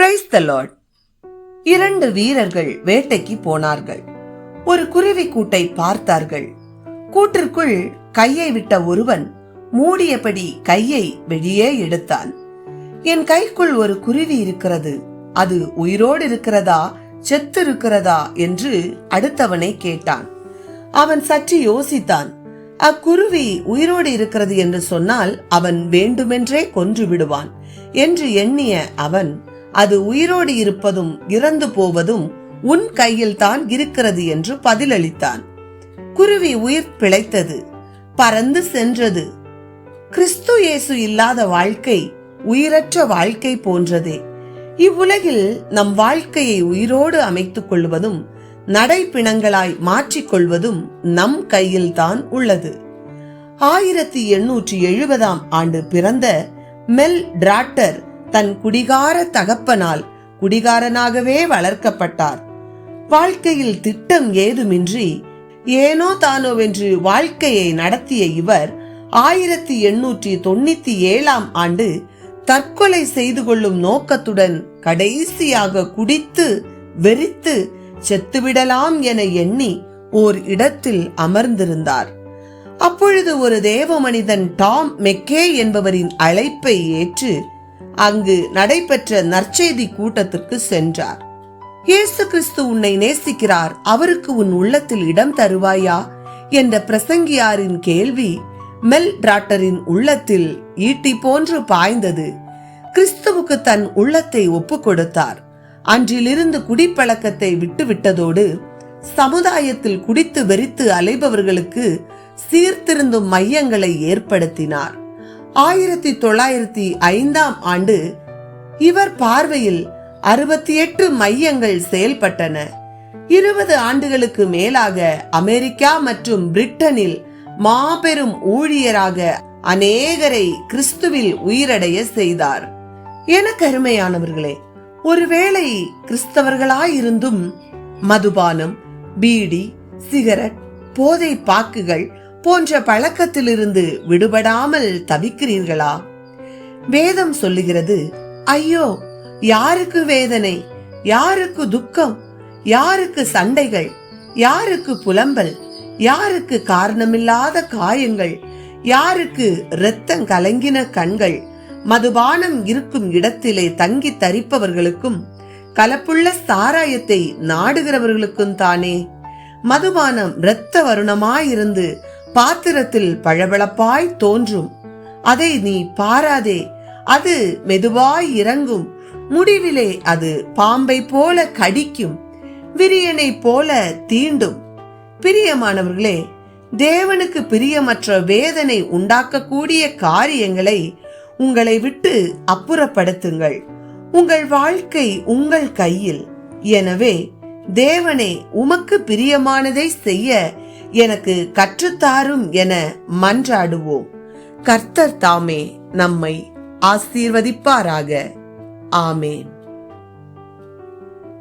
Praise the Lord. 2 வீரர்கள் வேட்டைக்கு போனார்கள். ஒரு குருவி கூட்டை பார்த்தார்கள். கூட்டிற்குள் கையை விட்ட ஒருவன் மூடியபடி கையை வெளியே எடுத்தான். என் கைக்குள் ஒரு குருவி இருக்கிறது, அது உயிரோடு இருக்கிறதா செத்து இருக்கிறதா என்று அடுத்தவனை கேட்டான். அவன் சற்று யோசித்தான். அக்குருவி உயிரோடு இருக்கிறது என்று சொன்னால் அவன் வேண்டுமென்றே கொன்று விடுவான் என்று எண்ணிய அவன், அது உயிரோடு இருப்பதும் இறந்து போவதும் உன் கையில் தான் இருக்கிறது என்று பதிலளித்தான். குருவி உயிர் பிழைத்தது, பறந்து சென்றது. கிறிஸ்து இயேசு இல்லாத வாழ்க்கை உயிரற்ற வாழ்க்கை போன்றதே. இவ்வுலகில் நம் வாழ்க்கையை உயிரோடு அமைத்துக் கொள்வதும் நடைப்பிணங்களாய் மாற்றிக்கொள்வதும் நம் கையில் தான் உள்ளது. 1870 ஆண்டு பிறந்த மெல் டிராட்டர் தன் குடிகார தகப்பனால் குடிகாரனாகவே வளர்க்கப்பட்டார். வாழ்க்கையில் திட்டம் ஏதுமின்றி ஏனோ தானோவென்று வாழ்க்கையை நடத்திய இவர் 1897 ஆண்டு தற்கொலை செய்து கொள்ளும் நோக்கத்துடன் கடைசியாக குடித்து வெறித்து செத்துவிடலாம் என எண்ணி ஓர் இடத்தில் அமர்ந்திருந்தார். அப்பொழுது ஒரு தேவ மனிதன் டாம் மெக்கே என்பவரின் அழைப்பை ஏற்று அங்கு நடைபெற்ற நற்செய்தி கூட்டத்திற்கு சென்றார். இயேசு கிறிஸ்து உன்னை நேசிக்கிறார், அவருக்கு உன் உள்ளத்தில் இடம் தருவாயா என்ற பிரசங்கியாரின் கேள்வி மெல் டிராட்டரின் உள்ளத்தில் ஈட்டி போன்று பாய்ந்தது. கிறிஸ்துவுக்கு தன் உள்ளத்தை ஒப்பு கொடுத்தார். அன்றிலிருந்து குடிப்பழக்கத்தை விட்டுவிட்டதோடு சமுதாயத்தில் குடித்து வெறித்து அலைபவர்களுக்கு சீர்திருந்தும் மையங்களை ஏற்படுத்தினார். 1905 ஆண்டு இவர் பார்வையில் 68 மையங்கள் செயல்பட்டன. 20 ஆண்டுகளுக்கு மேலாக அமெரிக்கா மற்றும் பிரிட்டனில் மாபெரும் ஊழியராக அநேகரை கிறிஸ்துவில் உயிரடைய செய்தார். எனக்கு அருமையானவர்களே, ஒருவேளை கிறிஸ்தவர்களாயிருந்தும் மதுபானம், பீடி, சிகரெட், போதை பாக்குகள் போன்ற பழக்கத்திலிருந்து விடுபடாமல் தவிக்கிறீர்களா? வேதம் சொல்லுகிறது, ஐயோ, யாருக்கு வேதனை, யாருக்கு துக்கம், யாருக்கு சண்டைகள், யாருக்கு புலம்பல், யாருக்கு காரணமில்லாத காயங்கள், யாருக்கு இரத்தம் கலங்கின கண்கள். மதுபானம் இருக்கும் இடத்திலே தங்கி தரிப்பவர்களுக்கும் கலப்புள்ள சாராயத்தை நாடுகிறவர்களுக்கும் தானே. மதுபானம் இரத்த வருணமாயிருந்து பாத்திரத்தில் பளபளப்பாய் தோன்றும். அதை நீ பாராதே, அது மெதுவாய் இறங்கும். முடிவிலே அது பாம்பை போல கடிக்கும், விரியனை போல தீண்டும். பிரியமானவர்களே, தேவனுக்கு பிரியமற்ற வேதனை உண்டாக்கக்கூடிய காரியங்களை உங்களை விட்டு அப்புறப்படுத்துங்கள். உங்கள் வாழ்க்கை உங்கள் கையில். எனவே தேவனே, உமக்கு பிரியமானதை செய்ய எனக்கு கற்றுத்தாரும் என மன்றாடுவோம். கர்த்தர் தாமே நம்மை ஆசீர்வதிப்பாராக. ஆமேன்.